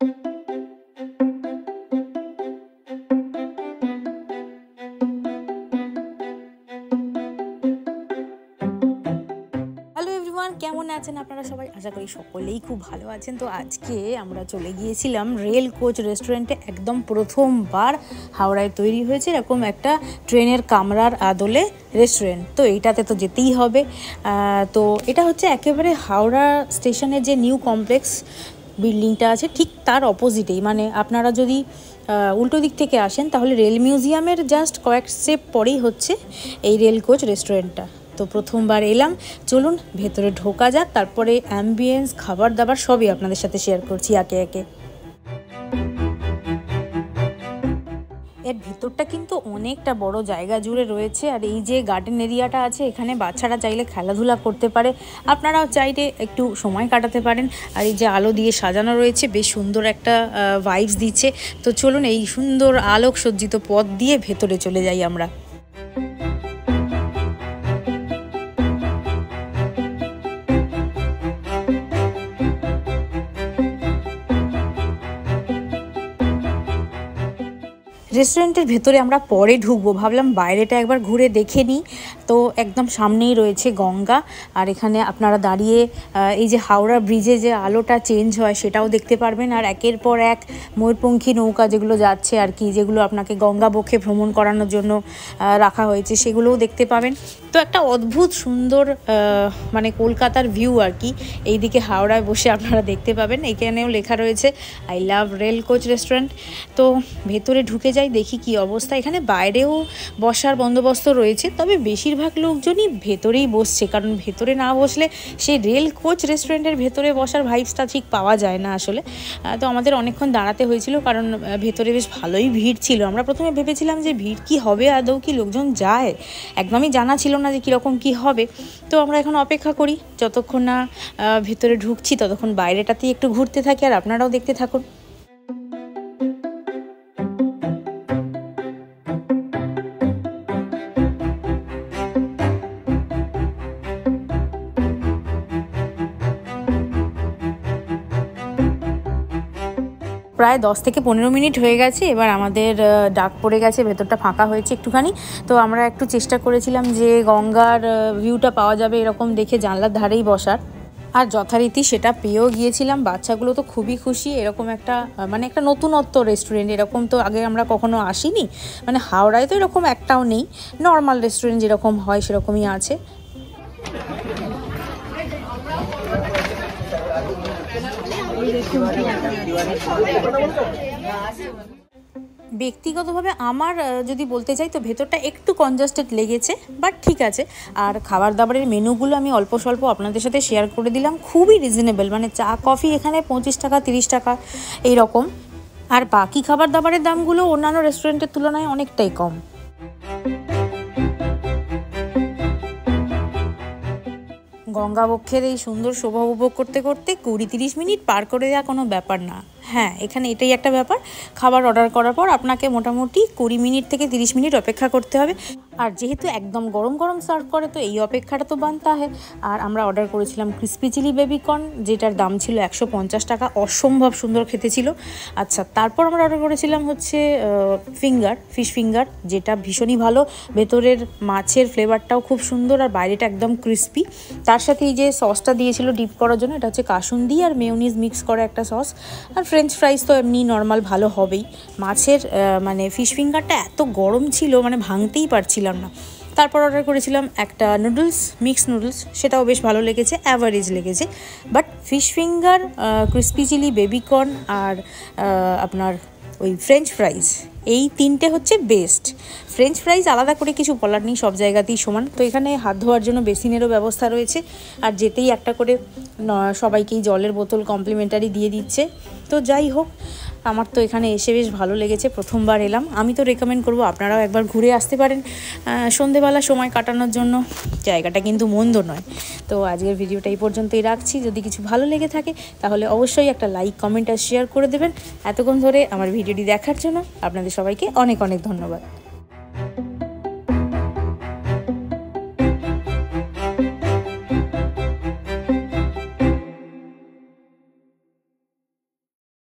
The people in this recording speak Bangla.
হ্যালো এভরিওয়ান, কেমন আছেন আপনারা সবাই? আশা করি সকলেই খুব ভালো আছেন। তো আজকে আমরা চলে গিয়েছিলাম রেল কোচ রেস্টুরেন্টে। একদম প্রথমবার হাওড়ায় তৈরি হয়েছে এরকম একটা ট্রেনের কামরার আদলে রেস্টুরেন্ট। তো এইটাতে তো যেতেই হবে। তো এটা হচ্ছে একেবারে হাওড়া স্টেশনের যে নিউ কমপ্লেক্স বিল্ডিংটা আছে ঠিক তার অপোজিটেই। মানে আপনারা যদি উল্টো দিক থেকে আসেন তাহলে রেল মিউজিয়ামের জাস্ট কয়েক স্টেপ পরেই হচ্ছে এই রেল কোচ রেস্টুরেন্টটা। তো প্রথমবার এলাম, চলুন ভেতরে ঢোকা যাক, তারপরে অ্যাম্বিয়েন্স, খাবার দাবার সবই আপনাদের সাথে শেয়ার করছি একে একে। এর ভিতরটা কিন্তু অনেকটা বড় জায়গা জুড়ে রয়েছে, আর এই যে গার্ডেন এরিয়াটা আছে এখানে বাচ্চারা চাইলে খেলাধুলা করতে পারে, আপনারাও চাইলে একটু সময় কাটাতে পারেন। আর এই যে আলো দিয়ে সাজানো রয়েছে, বেশ সুন্দর একটা ভাইবস দিচ্ছে। তো চলুন এই সুন্দর আলোক সজ্জিত পথ দিয়ে ভেতরে চলে যাই আমরা। রেস্টুরেন্টের ভেতরে আমরা পরে ঢুকবো, ভাবলাম বাইরেটা একবার ঘুরে দেখে নিই। তো একদম সামনেই রয়েছে গঙ্গা, আর এখানে আপনারা দাঁড়িয়ে এই যে হাওড়া ব্রিজে যে আলোটা চেঞ্জ হয় সেটাও দেখতে পারবেন। আর একের পর এক ময়ূরপঙ্খী নৌকা যেগুলো যাচ্ছে আর কি, যেগুলো আপনাকে গঙ্গা বক্ষে ভ্রমণ করানোর জন্য রাখা হয়েছে, সেগুলোও দেখতে পাবেন। তো একটা অদ্ভুত সুন্দর মানে কলকাতার ভিউ আর কি এইদিকে হাওড়ায় বসে আপনারা দেখতে পাবেন। এখানেও লেখা রয়েছে I love rail coach restaurant. তো ভেতরে ঢুকে যাই, দেখি কি অবস্থা। এখানে বাইরেও বসার বন্দোবস্ত রয়েছে, তবে বেশিরভাগ লোকজনই ভেতরেই বসছে, কারণ ভেতরে না বসলে সেই রেল কোচ রেস্টুরেন্টের ভেতরে বসার ভাইবসটা ঠিক পাওয়া যায় না আসলে। তো আমাদের অনেকক্ষণ দাঁড়াতে হয়েছিল, কারণ ভেতরে বেশ ভালোই ভিড় ছিল। আমরা প্রথমে ভেবেছিলাম যে ভিড় কি হবে, আদৌ কি লোকজন যায়, একদমই জানা ছিল না যে কীরকম কী হবে। তো আমরা এখন অপেক্ষা করি, যতক্ষণ না ভেতরে ঢুকছি ততক্ষণ বাইরেটাতেই একটু ঘুরতে থাকি, আর আপনারাও দেখতে থাকুন। প্রায় 10 থেকে 15 মিনিট হয়ে গেছে, এবার আমাদের ডাক পড়ে গেছে, ভেতরটা ফাঁকা হয়েছে একটুখানি। তো আমরা একটু চেষ্টা করেছিলাম যে গঙ্গার ভিউটা পাওয়া যাবে এরকম দেখে জানলার ধারেই বসার, আর যথারীতি সেটা পেয়েও গিয়েছিলাম। বাচ্চাগুলো তো খুবই খুশি, এরকম একটা মানে একটা নতুনত্ব রেস্টুরেন্ট, এরকম তো আগে আমরা কখনো আসিনি। মানে হাওড়ায় তো এরকম একটাও নেই, নর্মাল রেস্টুরেন্ট যেরকম হয় সেরকমই আছে। ব্যক্তিগতভাবে আমার যদি বলতে চাই তো ভেতরটা একটু কনজাস্টেড লেগেছে, বাট ঠিক আছে। আর খাবার দাবারের মেনুগুলো আমি অল্প স্বল্প আপনাদের সাথে শেয়ার করে দিলাম, খুবই রিজনেবল। মানে চা কফি এখানে 25 টাকা 30 টাকা এইরকম, আর বাকি খাবার দাবারের দামগুলো অন্যান্য রেস্টুরেন্টের তুলনায় অনেকটাই কম। গঙ্গাবক্ষের এই সুন্দর শোভা উপভোগ করতে করতে 20-30 মিনিট পার করে দেওয়া কোনো ব্যাপার না। হ্যাঁ, এখানে এটাই একটা ব্যাপার, খাবার অর্ডার করার পর আপনাকে মোটামুটি 20 মিনিট থেকে 30 মিনিট অপেক্ষা করতে হবে। আর যেহেতু একদম গরম গরম সার্ভ করে তো এই অপেক্ষাটা তো বানতে হয়। আর আমরা অর্ডার করেছিলাম ক্রিসপি চিলি বেবিকর্ন, যেটার দাম ছিল 150 টাকা, অসম্ভব সুন্দর খেতে ছিল। আচ্ছা, তারপর আমরা অর্ডার করেছিলাম হচ্ছে ফিশ ফিঙ্গার, যেটা ভীষণই ভালো, ভেতরের মাছের ফ্লেভারটাও খুব সুন্দর আর বাইরেটা একদম ক্রিসপি। তার সাথে এই যে সসটা দিয়েছিল ডিপ করার জন্য, এটা হচ্ছে কাসুন্দি আর মেয়োনিজ মিক্স করা একটা সস। আর ফ্রেঞ্চ ফ্রাইস তো এমনি নর্মাল ভালো হবেই। মাছের মানে ফিশ ফিঙ্গারটা এত গরম ছিল মানে ভাঙতেই পারছিলাম না। তারপর অর্ডার করেছিলাম একটা নুডলস, মিক্স নুডলস, সেটাও বেশ ভালো লেগেছে, অ্যাভারেজ লেগেছে। But fish finger, crispy chilli baby corn আর আপনার ওই ফ্রেঞ্চ ফ্রাইস, এই তিনটে হচ্ছে বেস্ট। ফ্রেঞ্চ ফ্রাইস আলাদা করে কিছু বলার নেই, সব জায়গাতেই সমান। তো এখানে হাত ধোয়ার জন্য বেসিনেরও ব্যবস্থা রয়েছে, আর যেতেই একটা করে সবাইকেই জলের বোতল কমপ্লিমেন্টারি দিয়ে দিচ্ছে। তো যাই হোক, আমার তো এখানে এসে বেশ ভালো লেগেছে, প্রথমবার এলাম। আমি তো রেকমেন্ড করবো আপনারাও একবার ঘুরে আসতে পারেন সন্ধেবেলা সময় কাটানোর জন্য, জায়গাটা কিন্তু মন্দ নয়। তো আজকের ভিডিওটা এই পর্যন্তই রাখছি। যদি কিছু ভালো লেগে থাকে তাহলে অবশ্যই একটা লাইক, কমেন্ট আর শেয়ার করে দেবেন। এতক্ষণ ধরে আমার ভিডিওটি দেখার জন্য আপনাদের সবাইকে অনেক অনেক ধন্যবাদ।